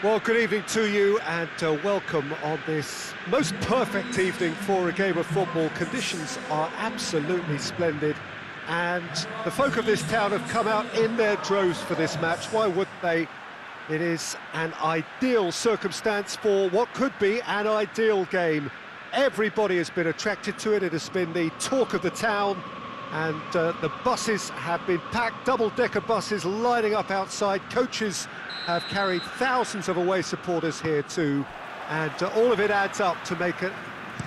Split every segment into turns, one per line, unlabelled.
Well, good evening to you and welcome on this most perfect evening for a game of football. Conditions are absolutely splendid and the folk of this town have come out in their droves for this match. Why wouldn't they? It is an ideal circumstance for what could be an ideal game. Everybody has been attracted to it. It has been the talk of the town, and the buses have been packed, double-decker buses lining up outside. Coaches have carried thousands of away supporters here too, and all of it adds up to make a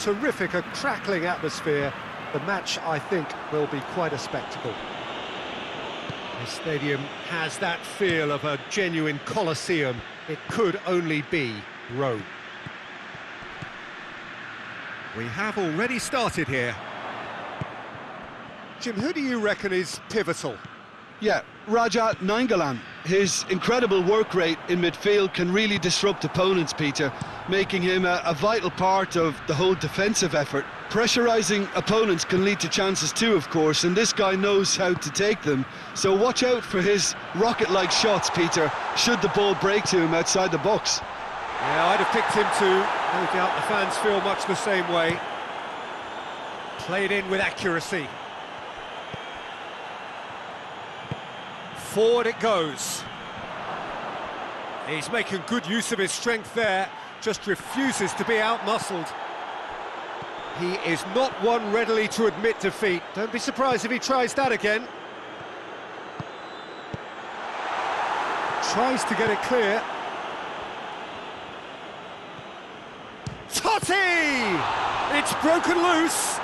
terrific, a crackling atmosphere. The match, I think, will be quite a spectacle. The stadium has that feel of a genuine Colosseum. It could only be Rome. We have already started here. Jim, who do you reckon is pivotal?
Yeah, Raja Nainggolan. His incredible work rate in midfield can really disrupt opponents, Peter, making him a vital part of the whole defensive effort. Pressurising opponents can lead to chances too, of course, and this guy knows how to take them. So watch out for his rocket-like shots, Peter, should the ball break to him outside the box.
Yeah, I'd have picked him too. No doubt the fans feel much the same way. Played in with accuracy. Forward it goes. He's making good use of his strength there, just refuses to be out-muscled. He is not one readily to admit defeat. Don't be surprised if he tries that again. Tries to get it clear. Totti! It's broken loose.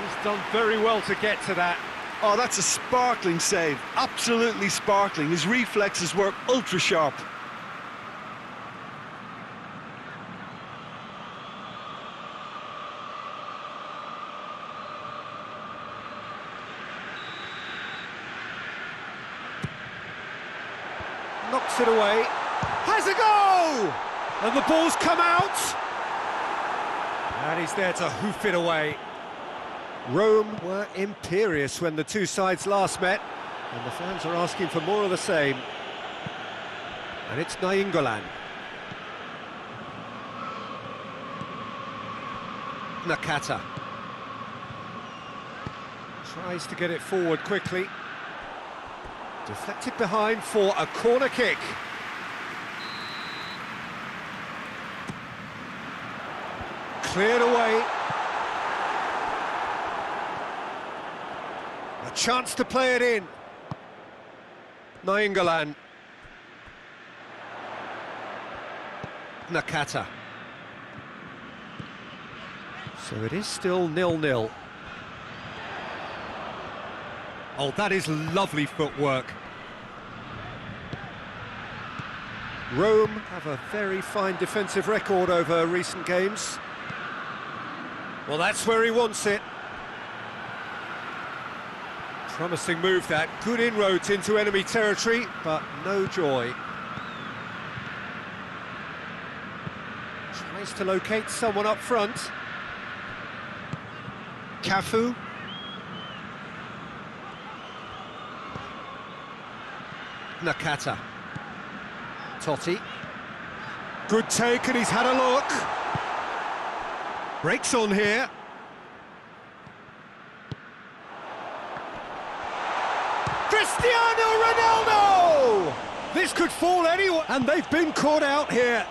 He's done very well to get to that.
Oh, that's a sparkling save, absolutely sparkling. His reflexes were ultra sharp.
Knocks it away. Has a go! And the ball's come out. And he's there to hoof it away. Rome were imperious when the two sides last met, and the fans are asking for more of the same. And it's Nainggolan. Nakata. Tries to get it forward quickly. Deflected behind for a corner kick. Cleared away. A chance to play it in. Nainggolan. Nakata. So it is still 0-0. Oh, that is lovely footwork. Rome have a very fine defensive record over recent games. Well, that's where he wants it. Promising move that, good inroads into enemy territory, but no joy. Tries to locate someone up front. Cafu. Nakata. Totti. Good take, and he's had a look. Breaks on here. Cristiano Ronaldo! This could fall anywhere, and they've been caught out here.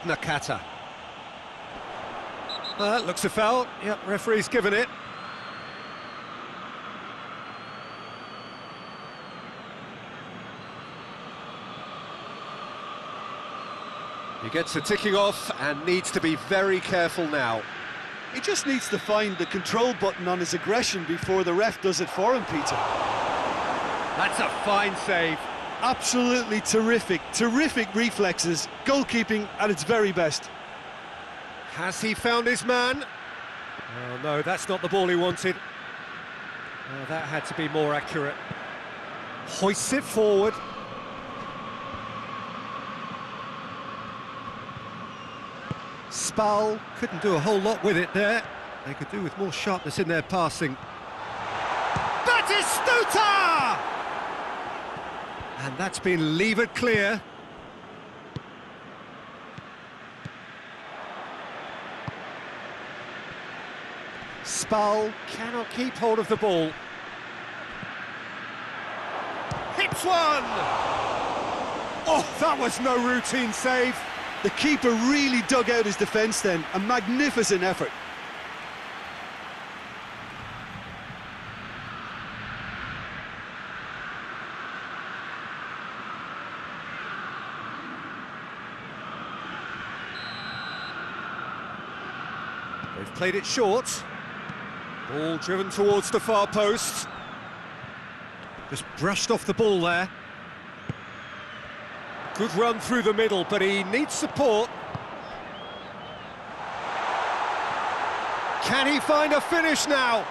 Nakata. Looks a foul. Yep, referee's given it. He gets the ticking off and needs to be very careful now.
He just needs to find the control button on his aggression before the ref does it for him, Peter.
That's a fine save.
Absolutely terrific, terrific reflexes, goalkeeping at its very best.
Has he found his man? Oh no, that's not the ball he wanted. That had to be more accurate. Hoists it forward. Spal couldn't do a whole lot with it there. They could do with more sharpness in their passing. Batistuta! And that's been levered clear. Spal cannot keep hold of the ball. Hits one! Oh, that was no routine save.
The keeper really dug out his defence then, a magnificent effort.
They've played it short. Ball driven towards the far post. Just brushed off the ball there. Good run through the middle, but he needs support. Can he find a finish now?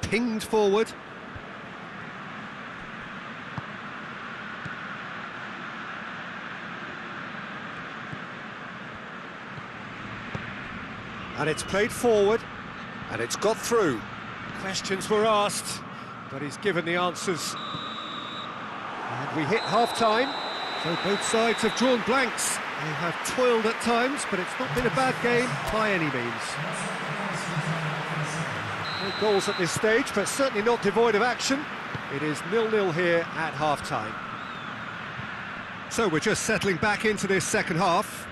Pinged forward. And it's played forward, and it's got through. Questions were asked, but he's given the answers. And we hit half-time, so both sides have drawn blanks. They have toiled at times, but it's not been a bad game by any means. No goals at this stage, but certainly not devoid of action. It is 0-0 here at half-time. So we're just settling back into this second half.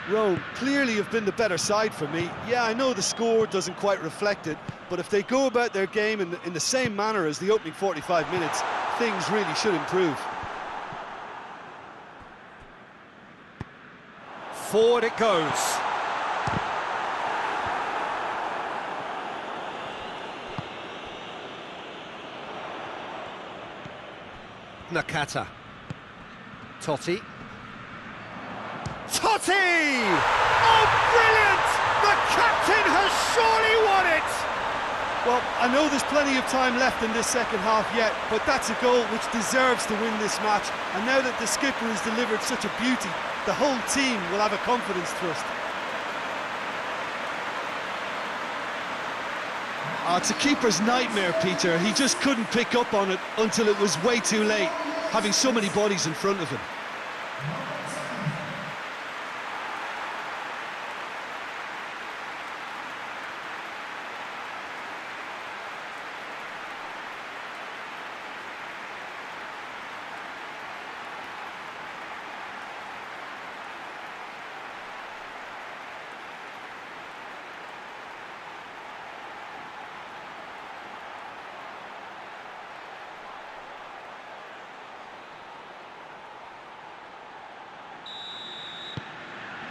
Rome clearly have been the better side for me. Yeah, I know the score doesn't quite reflect it, but if they go about their game in the same manner as the opening 45 minutes, things really should improve.
Forward it goes. Nakata. Totti. Totti! Oh, brilliant! The captain has surely won it!
Well, I know there's plenty of time left in this second half yet, but that's a goal which deserves to win this match. And now that the skipper has delivered such a beauty, the whole team will have a confidence thrust. It's a keeper's nightmare, Peter. He just couldn't pick up on it until it was way too late, having so many bodies in front of him.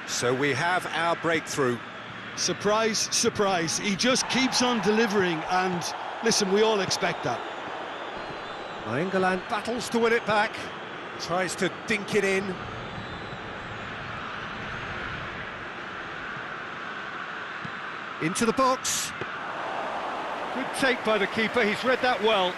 So we have our breakthrough.
Surprise, surprise. He just keeps on delivering, and listen, we all expect that.
England battles to win it back, tries to dink it in. Into the box. Good take by the keeper, he's read that well.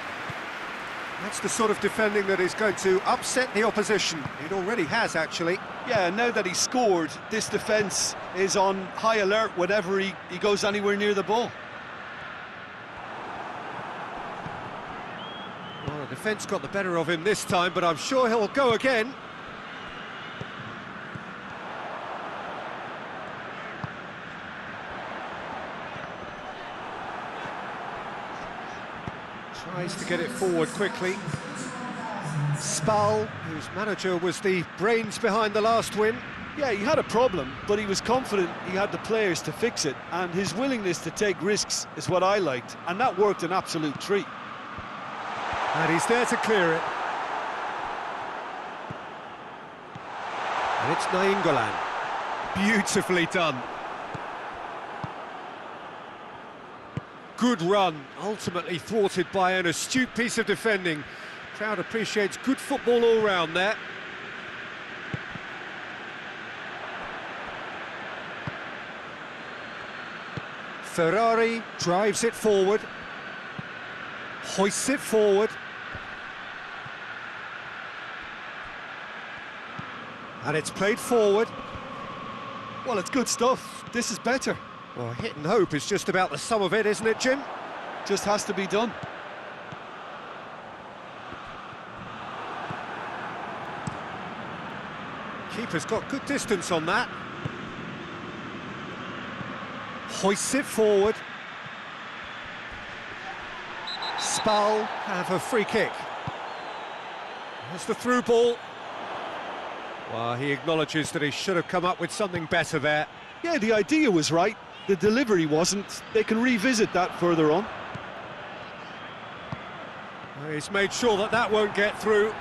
That's the sort of defending that is going to upset the opposition. It already has, actually.
Yeah, now that he's scored, this defence is on high alert whenever he goes anywhere near the ball.
Well, the defence got the better of him this time, but I'm sure he'll go again. Tries to get it forward quickly. Spal, whose manager was the brains behind the last win.
Yeah, he had a problem, but he was confident he had the players to fix it, and his willingness to take risks is what I liked, and that worked an absolute treat.
And he's there to clear it. And it's Nainggolan. Beautifully done. Good run, ultimately thwarted by an astute piece of defending. Crowd appreciates good football all round there. Ferrari drives it forward, hoists it forward. And it's played forward.
Well, it's good stuff. This is better.
Well, hit and hope is just about the sum of it, isn't it, Jim?
Just has to be done.
Keeper's got good distance on that. Hoists it forward. Spal have a free kick. There's the through ball. Well, he acknowledges that he should have come up with something better there.
Yeah, the idea was right. The delivery wasn't. They can revisit that further on.
He's made sure that that won't get through.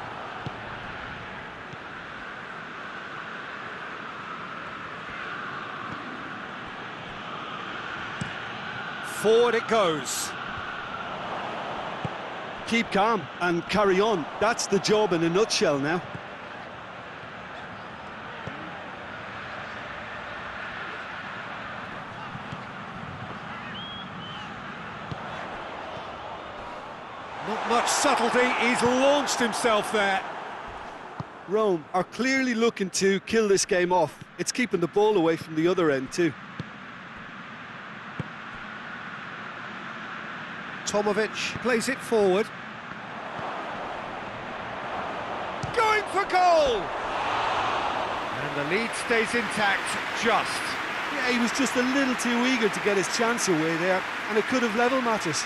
Forward it goes.
Keep calm and carry on. That's the job in a nutshell now.
Not much subtlety, he's launched himself there.
Rome are clearly looking to kill this game off. It's keeping the ball away from the other end too.
Tomovic plays it forward. Going for goal! And the lead stays intact, just.
Yeah, he was just a little too eager to get his chance away there, and it could have level matters.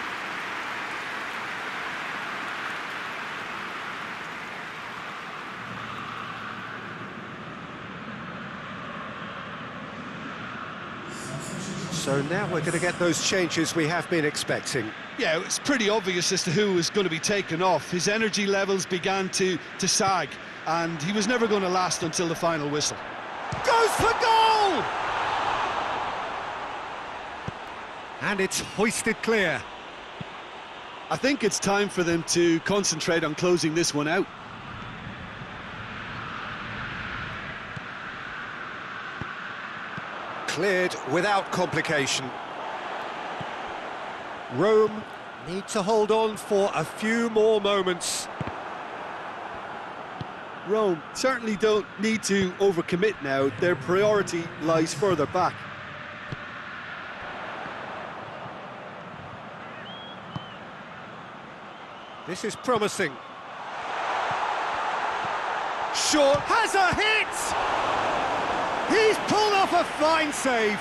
So now we're going to get those changes we have been expecting.
Yeah, it's pretty obvious as to who was going to be taken off. His energy levels began to sag, and he was never going to last until the final whistle.
Goes for goal! And it's hoisted clear.
I think it's time for them to concentrate on closing this one out.
Cleared without complication. Rome need to hold on for a few more moments.
Rome certainly don't need to overcommit now. Their priority lies further back.
This is promising. Short has a hit! He's pulled off a fine save.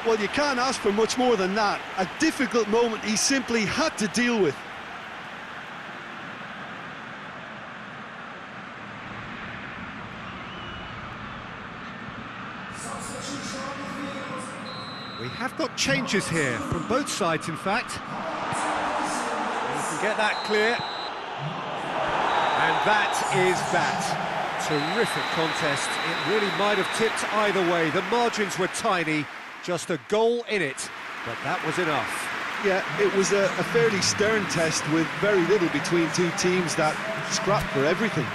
Well, you can't ask for much more than that. A difficult moment he simply had to deal with.
We have got changes here, from both sides in fact. You can get that clear. And that is that. Terrific contest. It really might have tipped either way. The margins were tiny, just a goal in it, but that was enough.
Yeah, it was a fairly stern test with very little between two teams that scrapped for everything.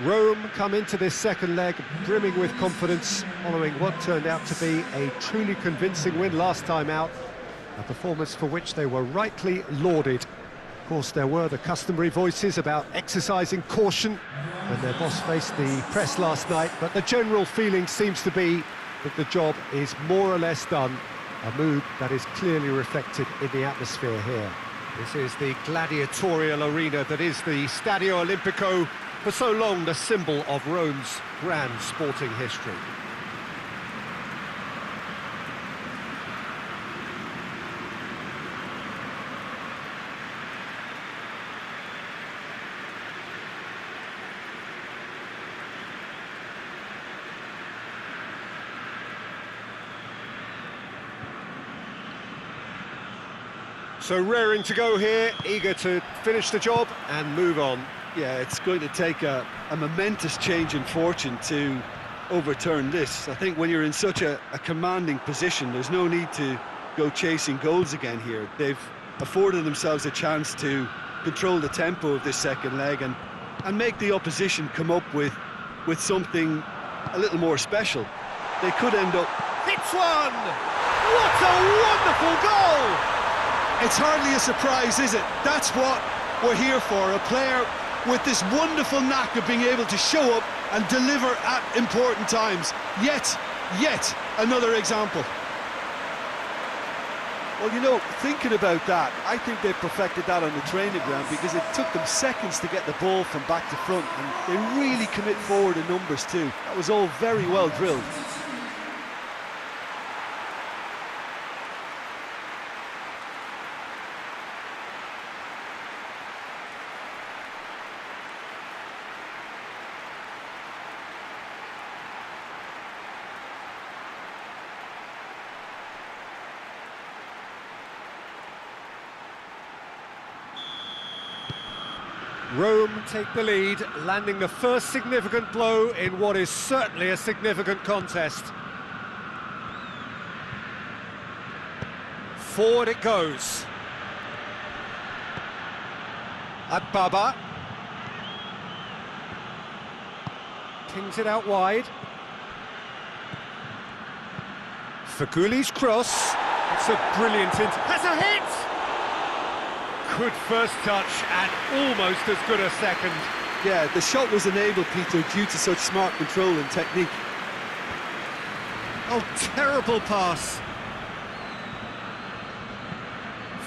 Rome come into this second leg brimming with confidence following what turned out to be a truly convincing win last time out, a performance for which they were rightly lauded. Of course, there were the customary voices about exercising caution when their boss faced the press last night, but the general feeling seems to be that the job is more or less done, a mood that is clearly reflected in the atmosphere here. This is the gladiatorial arena that is the Stadio Olimpico, for so long the symbol of Rome's grand sporting history. So raring to go here, eager to finish the job and move on.
Yeah, it's going to take a momentous change in fortune to overturn this. I think when you're in such a commanding position, there's no need to go chasing goals again here. They've afforded themselves a chance to control the tempo of this second leg and make the opposition come up with something a little more special. They could end up...
Hits one! What a wonderful goal!
It's hardly a surprise, is it? That's what we're here for, a player with this wonderful knack of being able to show up and deliver at important times. Yet another example. Well, you know, thinking about that, I think they've perfected that on the training ground because it took them seconds to get the ball from back to front, and they really commit forward in numbers too. That was all very well drilled.
Rome take the lead, landing the first significant blow in what is certainly a significant contest. Forward it goes. Baba pings it out wide. Faguli's cross. It's a brilliant has a hit! Good first touch and almost as good a second.
Yeah, the shot was enabled, Peter, due to such smart control and technique.
Oh, terrible pass.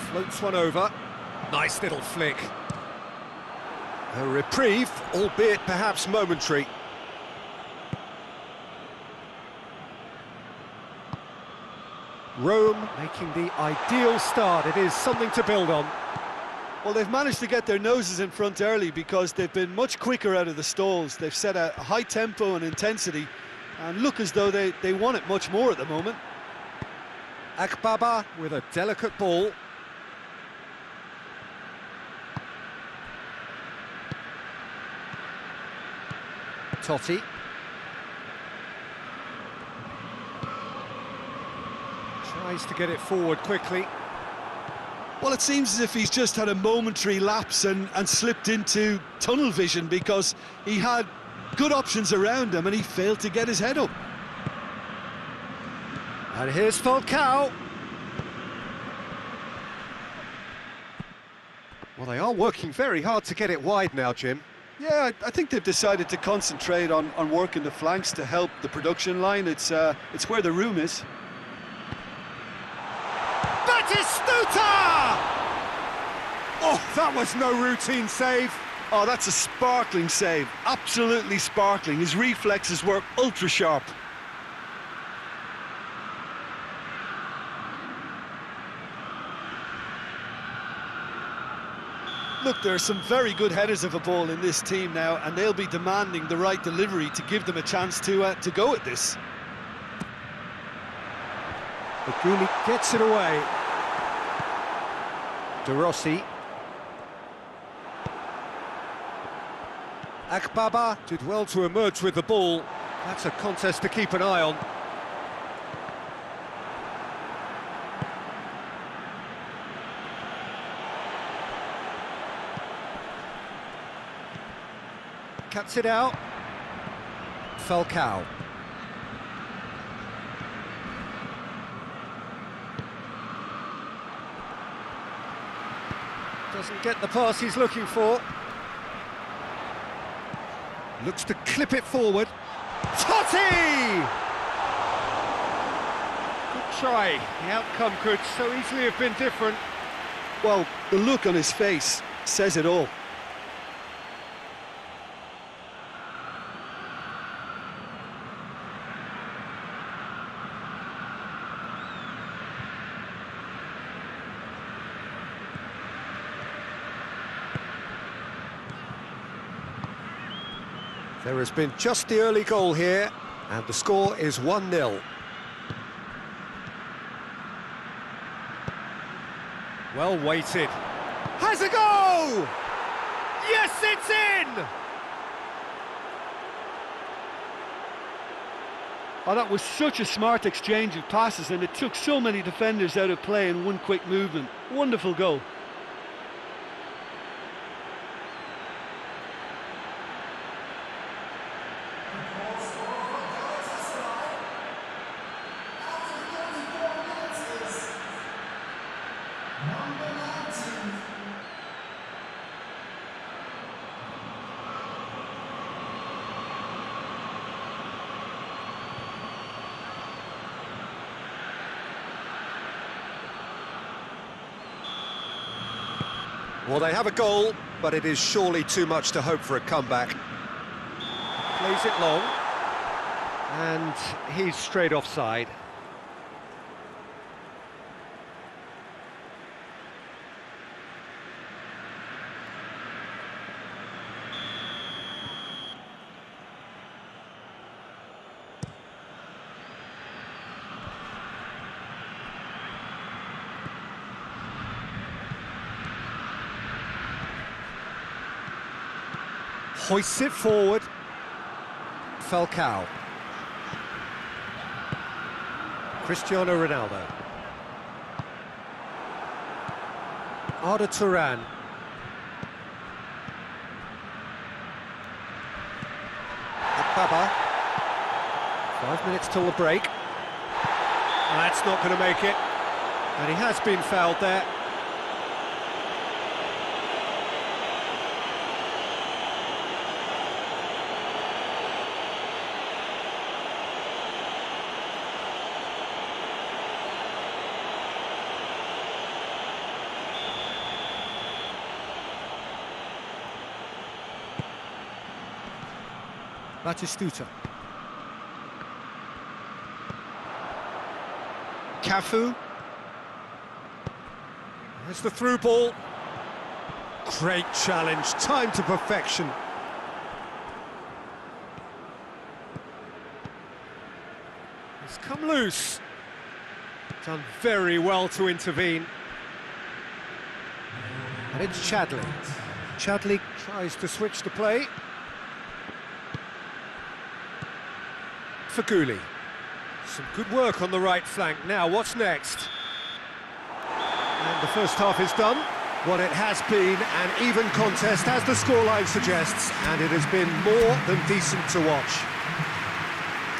Floats one over. Nice little flick. A reprieve, albeit perhaps momentary. Rome making the ideal start. It is something to build on.
Well, they've managed to get their noses in front early because they've been much quicker out of the stalls. They've set a high tempo and intensity and look as though they want it much more at the moment.
Baba with a delicate ball. Totti. Tries to get it forward quickly.
Well, it seems as if he's just had a momentary lapse and slipped into tunnel vision because he had good options around him and he failed to get his head up.
And here's Falcao. Well, they are working very hard to get it wide now, Jim.
Yeah, I think they've decided to concentrate on working the flanks to help the production line. It's where the room is.
Batistuta! Oh, that was no routine save.
Oh, that's a sparkling save. Absolutely sparkling. His reflexes were ultra sharp. Look, there are some very good headers of a ball in this team now, and they'll be demanding the right delivery to give them a chance to go at this.
Faguli gets it away. De Rossi. Baba did well to emerge with the ball. That's a contest to keep an eye on. Cuts it out. Falcao. Doesn't get the pass he's looking for. Looks to clip it forward. Totti! Good try. The outcome could so easily have been different.
Well, the look on his face says it all.
There has been just the early goal here, and the score is 1-0. Well weighted. Has a go! Yes, it's in!
Oh, that was such a smart exchange of passes, and it took so many defenders out of play in one quick movement. Wonderful goal.
Well, they have a goal, but it is surely too much to hope for a comeback. Plays it long, and he's straight offside. Hoists it forward. Falcao. Cristiano Ronaldo. Arda Turan. Baba. 5 minutes till the break. That's not going to make it. And he has been fouled there. Batistuta. Cafu. There's the through ball. Great challenge, time to perfection. It's come loose. Done very well to intervene. And it's Chadley. Chadley tries to switch the play. Faguli. Some good work on the right flank. Now, what's next? And the first half is done. Well, it has been an even contest, as the scoreline suggests, and it has been more than decent to watch.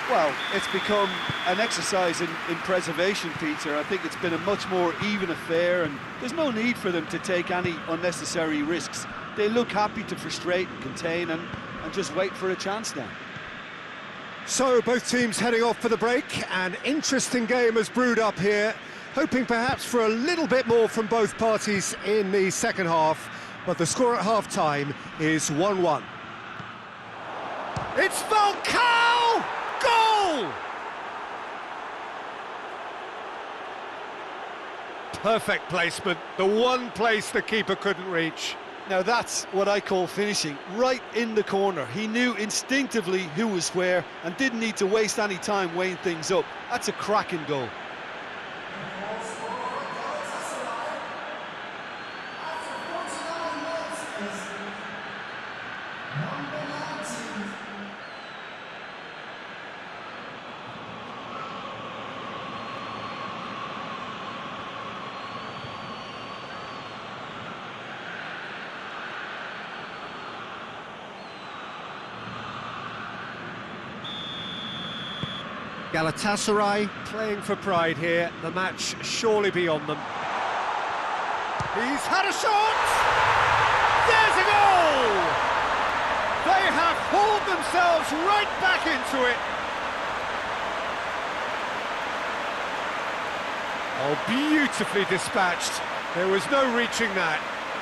Well, it's become an exercise in preservation, Peter. I think it's been a much more even affair, and there's no need for them to take any unnecessary risks. They look happy to frustrate and contain and just wait for a chance now.
So, both teams heading off for the break. An interesting game has brewed up here, hoping perhaps for a little bit more from both parties in the second half, but the score at half-time is 1-1. It's Falcao! Goal! Perfect placement, the one place the keeper couldn't reach.
Now that's what I call finishing, right in the corner. He knew instinctively who was where and didn't need to waste any time weighing things up. That's a cracking goal.
Galatasaray playing for pride here, the match surely beyond them. He's had a shot! There's a goal! They have hauled themselves right back into it. Oh, beautifully dispatched. There was no reaching that.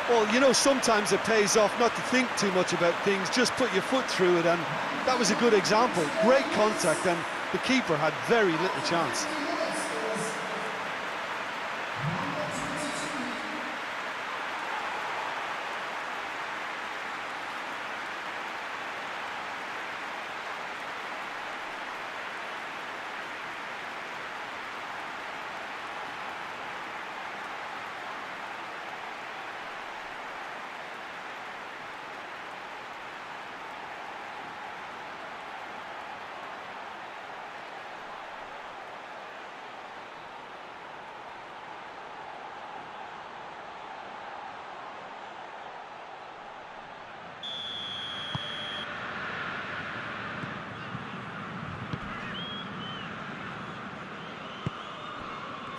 Well, you know, sometimes it pays off not to think too much about things, just put your foot through it, and that was a good example. Great contact, and the keeper had very little chance.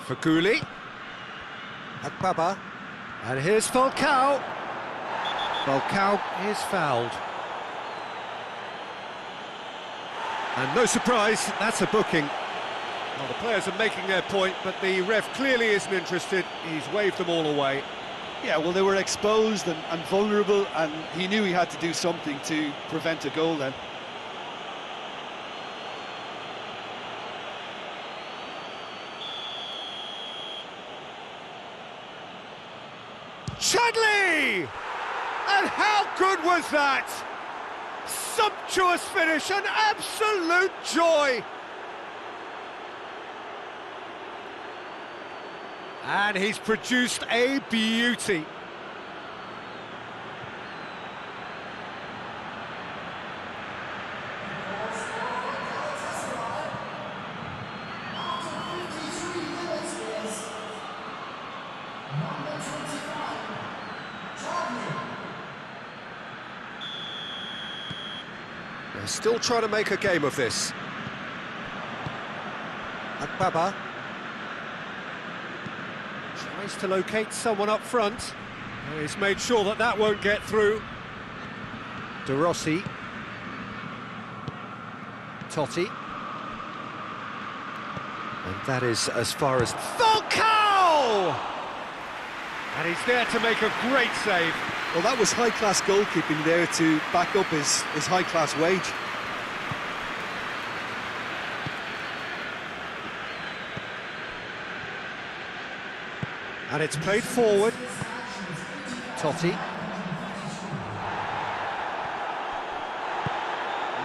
Faguli, Akbaba, and here's Falcao. Falcao is fouled. And no surprise, that's a booking. Well, the players are making their point, but the ref clearly isn't interested. He's waved them all away.
Yeah, well, they were exposed and vulnerable, and he knew he had to do something to prevent a goal then.
Chadley! And how good was that? Sumptuous finish, an absolute joy! And he's produced a beauty. They're still trying to make a game of this. Akbaba tries to locate someone up front. He's made sure that that won't get through. De Rossi. Totti. And that is as far as... Falcao! And he's there to make a great save.
Well, that was high-class goalkeeping there to back up his high-class wage.
And it's played forward. Totti.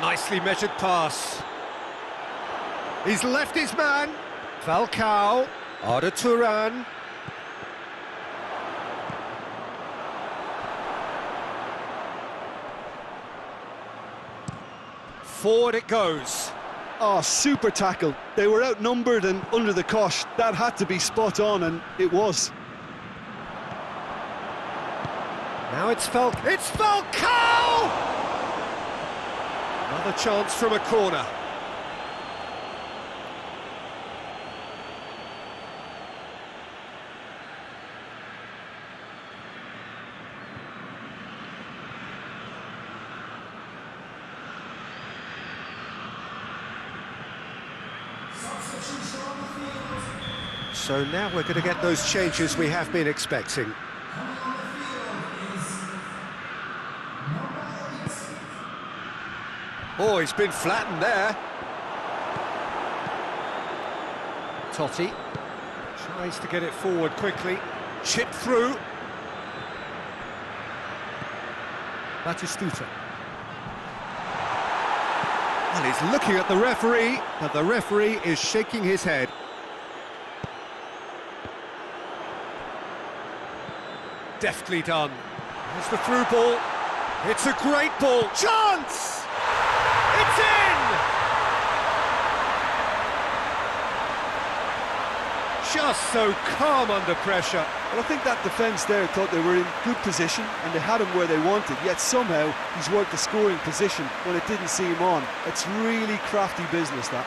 Nicely measured pass. He's left his man. Falcao. Arda Turan. Forward it goes.
Oh, super tackle. They were outnumbered and under the cosh. That had to be spot on, and it was.
Now it's Falcao! Another chance from a corner. So now we're going to get those changes we have been expecting. Oh, he's been flattened there. Totti tries to get it forward quickly. Chip through. Batistuta. Well, he's looking at the referee, but the referee is shaking his head. Deftly done. There's the through ball. It's a great ball. Chance! It's in! Just so calm under pressure.
Well, I think that defence there thought they were in good position and they had him where they wanted, yet somehow he's worked the scoring position when it didn't see him on. It's really crafty business, that.